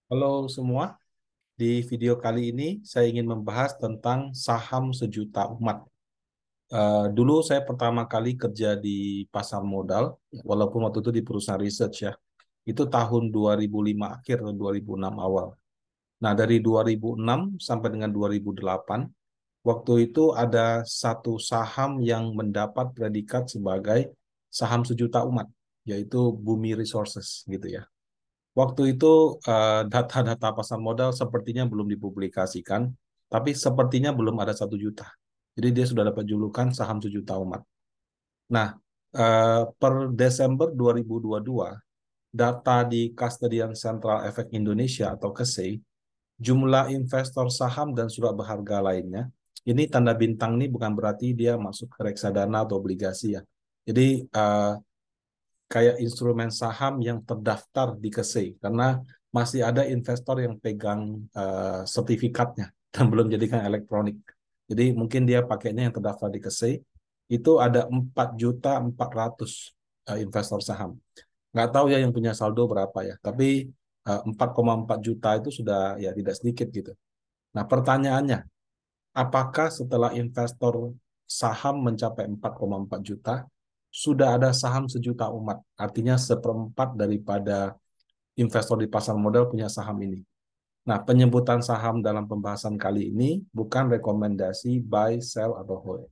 Halo semua, di video kali ini saya ingin membahas tentang saham sejuta umat. Dulu saya pertama kali kerja di pasar modal, walaupun waktu itu di perusahaan research ya. Itu tahun 2005 akhir atau 2006 awal. Nah, dari 2006 sampai dengan 2008, waktu itu ada satu saham yang mendapat predikat sebagai saham sejuta umat, yaitu Bumi Resources gitu ya. Waktu itu data-data pasar modal sepertinya belum dipublikasikan, tapi sepertinya belum ada 1 juta. Jadi dia sudah dapat julukan saham sejuta umat. Nah, per Desember 2022, data di Custodian Central Efek Indonesia atau KSEI, jumlah investor saham dan surat berharga lainnya, ini tanda bintang ini bukan berarti dia masuk ke reksadana atau obligasi ya. Jadi kayak instrumen saham yang terdaftar di KSEI karena masih ada investor yang pegang sertifikatnya dan belum jadikan elektronik. Jadi mungkin dia pakainya yang terdaftar di KSEI itu ada 4.400.000 investor saham. Nggak tahu ya yang punya saldo berapa ya, tapi 4,4 juta itu sudah ya tidak sedikit gitu. Nah, pertanyaannya, apakah setelah investor saham mencapai 4,4 juta, sudah ada saham sejuta umat? Artinya seperempat daripada investor di pasar modal punya saham ini. Nah, penyebutan saham dalam pembahasan kali ini bukan rekomendasi buy, sell, atau hold.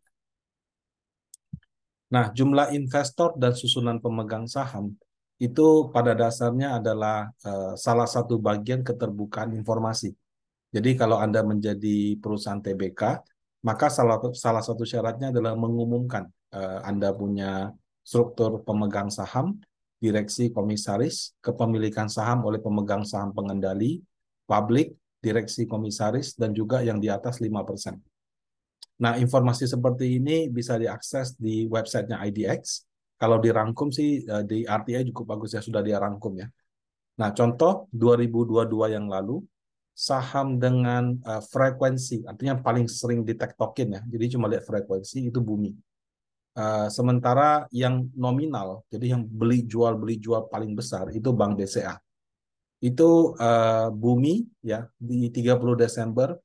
Nah, jumlah investor dan susunan pemegang saham itu pada dasarnya adalah salah satu bagian keterbukaan informasi. Jadi kalau Anda menjadi perusahaan TBK, maka salah satu syaratnya adalah mengumumkan Anda punya struktur pemegang saham, direksi komisaris, kepemilikan saham oleh pemegang saham pengendali, publik, direksi komisaris, dan juga yang di atas 5%. Nah, informasi seperti ini bisa diakses di websitenya IDX. Kalau dirangkum sih di RTI cukup bagus ya, sudah dirangkum ya. Nah, contoh 2022 yang lalu, saham dengan frekuensi, artinya paling sering ditektokin ya, jadi cuma lihat frekuensi, itu Bumi. Sementara yang nominal, jadi yang beli jual paling besar, itu Bank BCA. Itu Bumi ya, di 30 Desember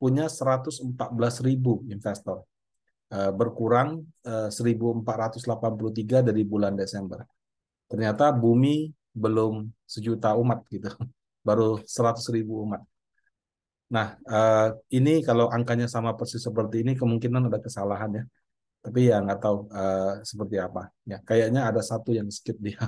punya 114.000 investor, berkurang 1.483 dari bulan Desember. Ternyata Bumi belum sejuta umat gitu, baru 100.000 umat. Nah, ini kalau angkanya sama persis seperti ini, kemungkinan ada kesalahan ya. Tapi ya nggak tahu seperti apa. Ya, kayaknya ada satu yang skip dia.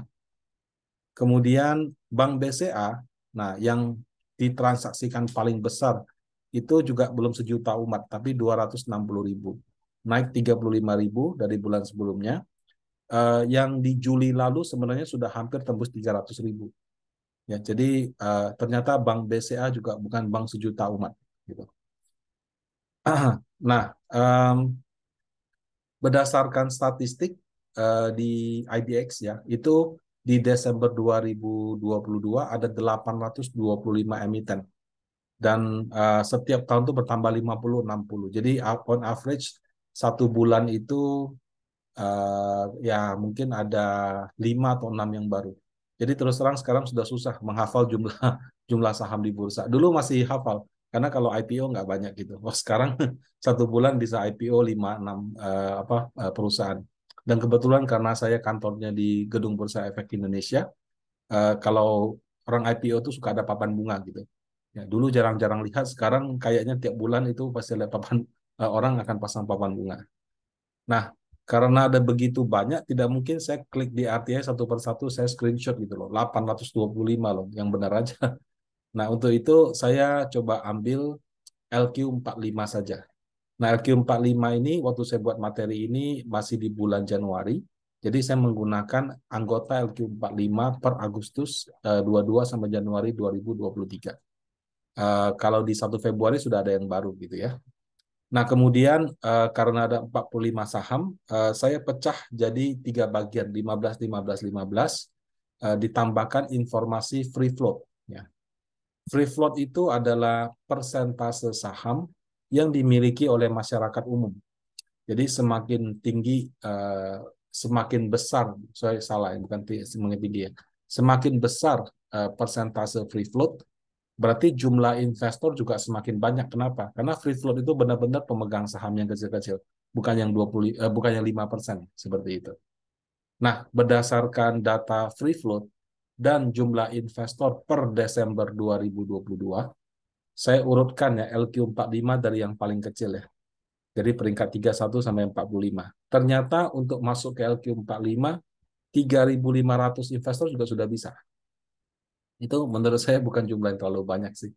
Kemudian Bank BCA, nah yang ditransaksikan paling besar itu juga belum sejuta umat, tapi 260.000. Naik 35.000 dari bulan sebelumnya. Yang di Juli lalu sebenarnya sudah hampir tembus 300.000. Ya, jadi ternyata Bank BCA juga bukan bank sejuta umat. Gitu. Nah, berdasarkan statistik di IDX ya, itu di Desember 2022 ada 825 emiten dan setiap tahun itu bertambah 50-60. Jadi on average 1 bulan itu ya mungkin ada 5 atau 6 yang baru. Jadi terus terang sekarang sudah susah menghafal jumlah jumlah saham di bursa. Dulu masih hafal karena kalau IPO nggak banyak gitu. Wah, sekarang 1 bulan bisa IPO 5-6 perusahaan. Dan kebetulan karena saya kantornya di Gedung Bursa Efek Indonesia, kalau orang IPO tuh suka ada papan bunga gitu. Ya, dulu jarang-jarang lihat, sekarang kayaknya tiap bulan itu pasti ada orang akan pasang papan bunga. Nah, karena ada begitu banyak, tidak mungkin saya klik di RTI satu persatu, saya screenshot gitu loh. 825 loh, yang benar aja. Nah, untuk itu saya coba ambil LQ45 saja. Nah, LQ45 ini, waktu saya buat materi ini, masih di bulan Januari. Jadi saya menggunakan anggota LQ45 per Agustus 22 sampai Januari 2023. Kalau di 1 Februari sudah ada yang baru gitu ya. Nah, kemudian karena ada 45 saham, saya pecah jadi 3 bagian, 15, 15, 15, ditambahkan informasi free float. Ya. Free float itu adalah persentase saham yang dimiliki oleh masyarakat umum. Jadi semakin tinggi, semakin besar, saya salah, bukan semakin tinggi ya, semakin besar persentase free float, berarti jumlah investor juga semakin banyak. Kenapa? Karena free float itu benar-benar pemegang saham yang kecil-kecil, bukan yang 5% seperti itu. Nah, berdasarkan data free float dan jumlah investor per Desember 2022, saya urutkan ya LQ45 dari yang paling kecil ya. Jadi peringkat 31 sampai 45. Ternyata untuk masuk ke LQ45, 3.500 investor juga sudah bisa. Itu menurut saya bukan jumlah yang terlalu banyak sih.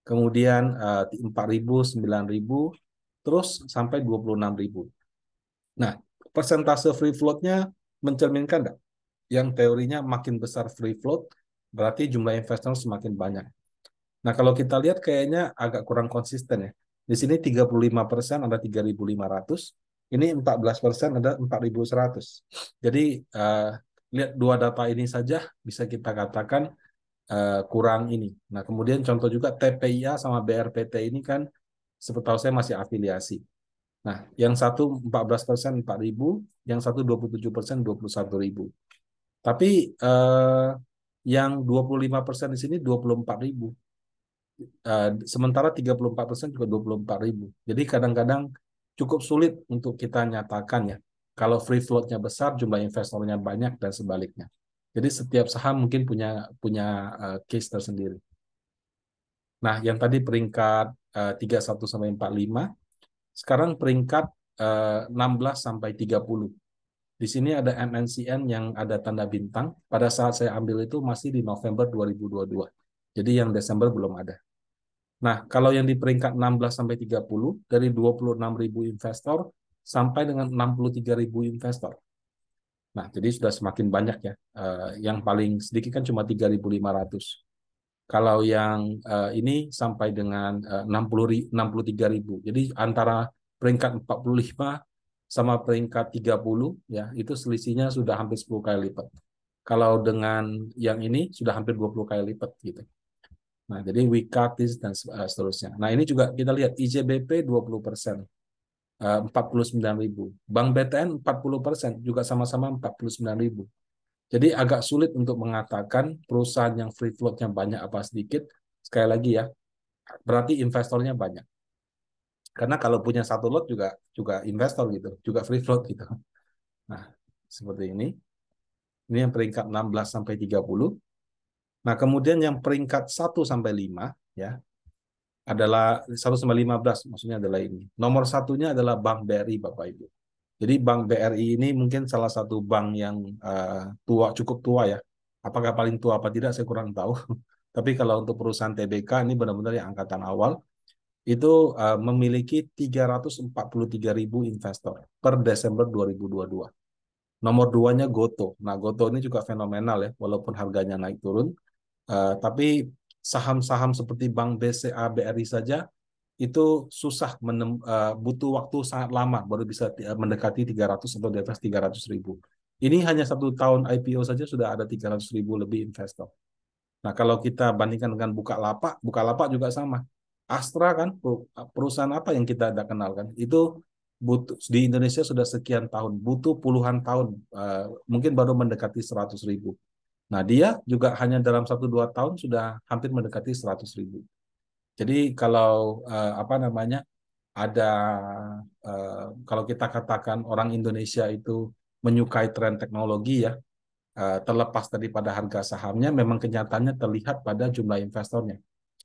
Kemudian 4.000, 9.000, terus sampai 26.000. Nah, persentase free float-nya mencerminkan nggak? Yang teorinya makin besar free float, berarti jumlah investor semakin banyak. Nah, kalau kita lihat kayaknya agak kurang konsisten ya. Di sini 35% ada 3.500, ini 14% ada 4.100. Jadi, lihat dua data ini saja bisa kita katakan kurang ini. Nah, kemudian contoh juga TPIA sama BRPT ini kan setahu saya masih afiliasi. Nah, yang satu 14% 4.000, yang satu 27% 21.000. Tapi yang 25% di sini 24.000. Sementara 34% juga 24.000. Jadi kadang-kadang cukup sulit untuk kita nyatakan ya. Kalau free float-nya besar, jumlah investornya banyak dan sebaliknya. Jadi setiap saham mungkin punya punya case tersendiri. Nah, yang tadi peringkat 31 sampai 45, sekarang peringkat 16 sampai 30. Di sini ada MNCN yang ada tanda bintang. Pada saat saya ambil itu masih di November 2022. Jadi yang Desember belum ada. Nah, kalau yang di peringkat 16 sampai 30 dari 26.000 investor sampai dengan 63.000 investor. Nah, jadi sudah semakin banyak ya. Yang paling sedikit kan cuma 3.500. Kalau yang ini sampai dengan 63.000. Jadi antara peringkat 45 sama peringkat 30 ya, itu selisihnya sudah hampir 10 kali lipat. Kalau dengan yang ini sudah hampir 20 kali lipat gitu. Nah, jadi Wikatis dan seterusnya. Nah, ini juga kita lihat IJBP 20%, 49.000. Bank BTN 40%, juga sama-sama 49.000. Jadi agak sulit untuk mengatakan perusahaan yang free float-nya banyak apa sedikit. Sekali lagi ya, berarti investornya banyak. Karena kalau punya satu lot juga investor gitu, juga free float gitu. Nah, seperti ini. Ini yang peringkat 16 sampai 30. Nah, kemudian yang peringkat 1 sampai 5 ya, adalah 1 sampai 15 maksudnya adalah ini. Nomor satunya adalah Bank BRI Bapak Ibu. Jadi Bank BRI ini mungkin salah satu bank yang cukup tua ya. Apakah paling tua apa tidak saya kurang tahu. Tapi kalau untuk perusahaan TBK ini benar-benar yang angkatan awal itu memiliki 343.000 investor per Desember 2022. Nomor duanya Goto. Nah, Goto ini juga fenomenal ya, walaupun harganya naik turun. Tapi saham-saham seperti Bank BCA, BRI saja itu susah butuh waktu sangat lama baru bisa mendekati 300 atau di atas 300.000. Ini hanya 1 tahun IPO saja sudah ada 300.000 lebih investor. Nah, kalau kita bandingkan dengan Bukalapak, Bukalapak juga sama. Astra kan perusahaan apa yang kita tidak kenal kan? Itu butuh di Indonesia sudah sekian tahun, butuh puluhan tahun, mungkin baru mendekati 100.000. Nah, dia juga hanya dalam 1-2 tahun sudah hampir mendekati 100.000. Jadi kalau apa namanya ada kalau kita katakan orang Indonesia itu menyukai tren teknologi ya, terlepas daripada harga sahamnya, memang kenyataannya terlihat pada jumlah investornya.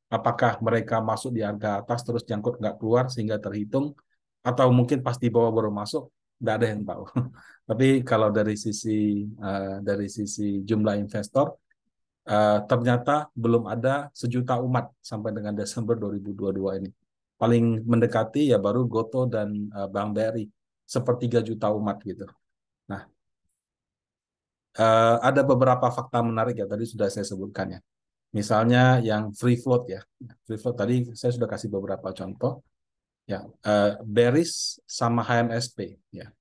Apakah mereka masuk di harga atas terus jangkut nggak keluar sehingga terhitung, atau mungkin pas di bawah baru masuk, nggak ada yang tahu. Tapi kalau dari sisi jumlah investor, ternyata belum ada 1 juta umat sampai dengan Desember 2022 ini. Paling mendekati ya baru Goto dan Bank BRI, 1/3 juta umat gitu. Nah, ada beberapa fakta menarik ya, tadi sudah saya sebutkan ya. Misalnya yang free float ya. Free float tadi saya sudah kasih beberapa contoh. Ya, Beris sama HMSP ya.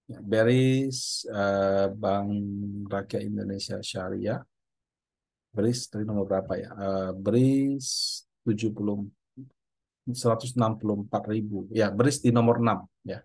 Beris Bank Rakyat Indonesia Syariah. Beris tadi nomor berapa ya? Beris 70 164.000. Ya, Beris di nomor 6 ya.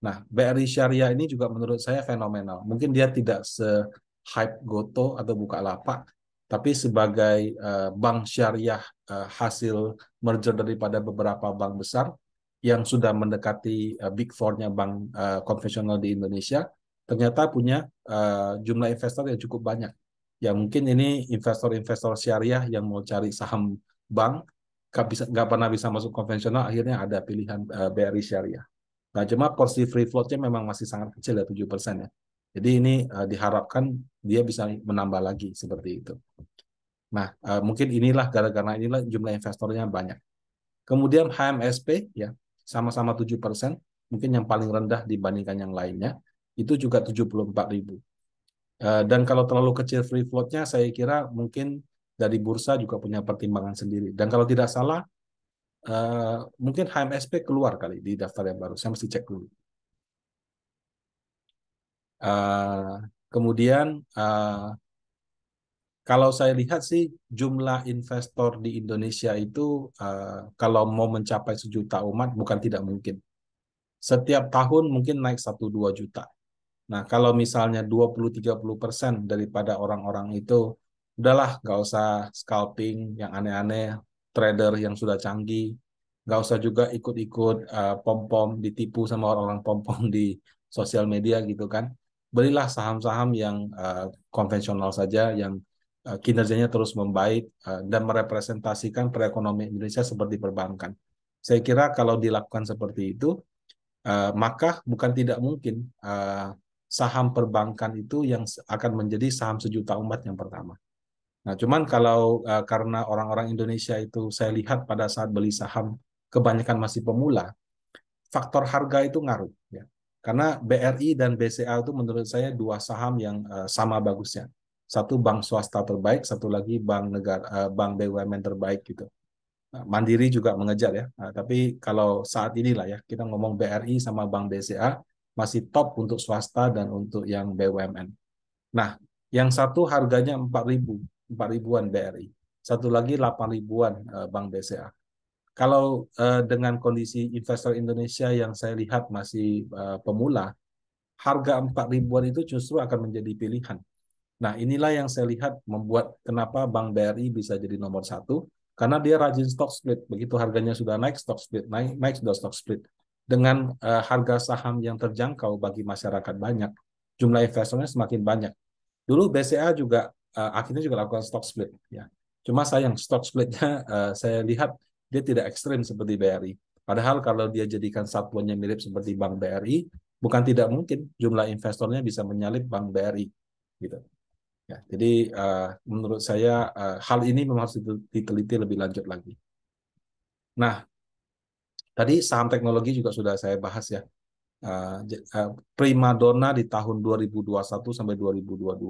Nah, BRI Syariah ini juga menurut saya fenomenal. Mungkin dia tidak se-hype Goto atau Bukalapak, tapi sebagai bank syariah hasil merger daripada beberapa bank besar yang sudah mendekati Big Four-nya bank konvensional di Indonesia, ternyata punya jumlah investor yang cukup banyak. Ya mungkin ini investor-investor syariah yang mau cari saham bank, nggak pernah bisa masuk konvensional, akhirnya ada pilihan BRI Syariah. Nah, cuma porsi free float-nya memang masih sangat kecil ya, 7% ya. Jadi ini diharapkan dia bisa menambah lagi seperti itu. Nah, mungkin gara-gara inilah jumlah investornya banyak. Kemudian HMSP ya, sama-sama 7%, mungkin yang paling rendah dibandingkan yang lainnya, itu juga 74.000. Dan kalau terlalu kecil free float-nya, saya kira mungkin dari bursa juga punya pertimbangan sendiri. Dan kalau tidak salah, mungkin HMSP keluar kali di daftar yang baru. Saya mesti cek dulu. Kemudian kalau saya lihat sih jumlah investor di Indonesia itu kalau mau mencapai 1 juta umat bukan tidak mungkin. Setiap tahun mungkin naik 1-2 juta. Nah, kalau misalnya 20-30% daripada orang-orang itu, udahlah nggak usah scalping yang aneh-aneh, trader yang sudah canggih, nggak usah juga ikut-ikut pom-pom, ditipu sama orang-orang pom-pom di sosial media gitu kan. Belilah saham-saham yang konvensional saja, yang kinerjanya terus membaik dan merepresentasikan perekonomian Indonesia seperti perbankan. Saya kira kalau dilakukan seperti itu, maka bukan tidak mungkin saham perbankan itu yang akan menjadi saham 1 juta umat yang pertama. Nah, cuman kalau karena orang-orang Indonesia itu saya lihat pada saat beli saham kebanyakan masih pemula, faktor harga itu ngaruh ya. Karena BRI dan BCA itu menurut saya dua saham yang sama bagusnya. Satu bank swasta terbaik, satu lagi bank negara, bank BUMN terbaik gitu. Mandiri juga mengejar ya. Nah, tapi kalau saat inilah ya, kita ngomong BRI sama Bank BCA masih top untuk swasta dan untuk yang BUMN. Nah, yang satu harganya 4.000, 4 ribuan BRI. Satu lagi 8 ribuan Bank BCA. Kalau dengan kondisi investor Indonesia yang saya lihat masih pemula, harga 4 ribuan itu justru akan menjadi pilihan. Nah, inilah yang saya lihat membuat kenapa Bank BRI bisa jadi nomor satu, karena dia rajin stock split. Begitu harganya sudah naik, stock split. Naik, naik sudah stock split. Dengan harga saham yang terjangkau bagi masyarakat banyak, jumlah investornya semakin banyak. Dulu BCA juga akhirnya juga lakukan stock split. Ya. Cuma sayang, stock splitnya saya lihat dia tidak ekstrim seperti BRI. Padahal kalau dia jadikan satuannya mirip seperti Bank BRI, bukan tidak mungkin jumlah investornya bisa menyalip Bank BRI. Gitu. Ya, jadi menurut saya hal ini memang harus diteliti lebih lanjut lagi. Nah, tadi saham teknologi juga sudah saya bahas ya. Primadona di tahun 2021 sampai 2022.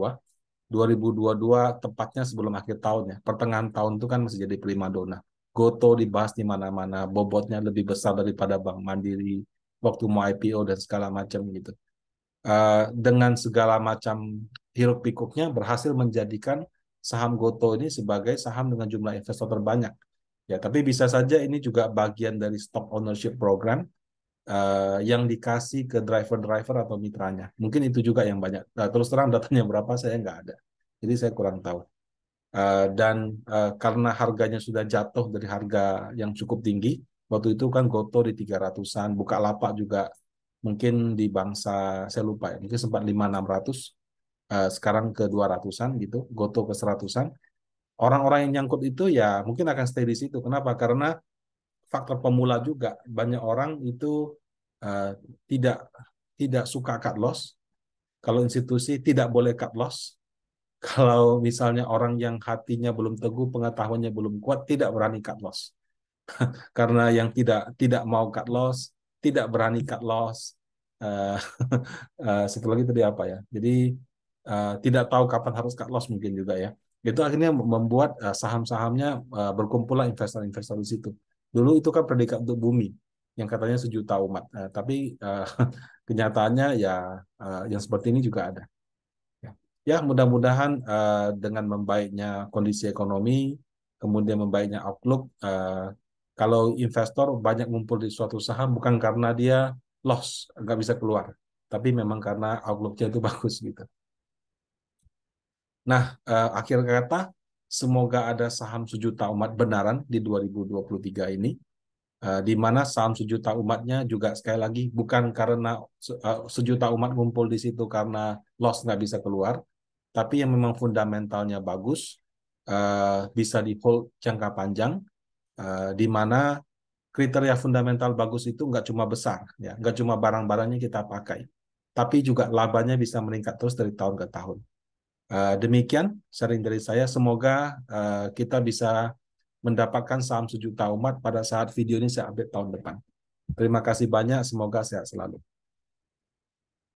2022 tepatnya sebelum akhir tahun ya. Pertengahan tahun itu kan masih jadi primadona. Goto dibahas di mana-mana, bobotnya lebih besar daripada Bank Mandiri waktu mau IPO dan segala macam gitu. Dengan segala macam hiruk pikuknya berhasil menjadikan saham Goto ini sebagai saham dengan jumlah investor terbanyak. Ya, tapi bisa saja ini juga bagian dari stock ownership program yang dikasih ke driver-driver atau mitranya. Mungkin itu juga yang banyak. Terus terang datanya berapa saya nggak ada. Jadi saya kurang tahu. Dan karena harganya sudah jatuh dari harga yang cukup tinggi, waktu itu kan Goto di 300-an, Bukalapak juga mungkin di bangsa, saya lupa ya, mungkin sempat 5-600, sekarang ke 200-an gitu, Goto ke 100-an. Orang-orang yang nyangkut itu ya mungkin akan stay di situ. Kenapa? Karena faktor pemula juga. Banyak orang itu uh, tidak tidak suka cut loss. Kalau institusi tidak boleh cut loss. Kalau misalnya orang yang hatinya belum teguh, pengetahuannya belum kuat, tidak berani cut loss. Karena yang tidak tidak mau cut loss, tidak berani cut loss. Uh, satu lagi tadi apa ya? Jadi tidak tahu kapan harus cut loss mungkin juga ya. Itu akhirnya membuat saham-sahamnya berkumpullah investor-investor di situ. Dulu itu kan predikat untuk bumi yang katanya 1 juta umat. Tapi kenyataannya ya yang seperti ini juga ada. Ya, mudah-mudahan dengan membaiknya kondisi ekonomi, kemudian membaiknya outlook, kalau investor banyak ngumpul di suatu saham bukan karena dia loss, nggak bisa keluar, tapi memang karena outlooknya itu bagus gitu. Nah, akhir kata, semoga ada saham sejuta umat benaran di 2023 ini, di mana saham sejuta umatnya juga sekali lagi bukan karena sejuta umat ngumpul di situ karena loss nggak bisa keluar, tapi yang memang fundamentalnya bagus, bisa di hold jangka panjang, di mana kriteria fundamental bagus itu nggak cuma besar, ya, nggak cuma barang-barangnya kita pakai, tapi juga labanya bisa meningkat terus dari tahun ke tahun. Demikian sharing dari saya. Semoga kita bisa mendapatkan saham sejuta umat pada saat video ini saya update tahun depan. Terima kasih banyak. Semoga sehat selalu.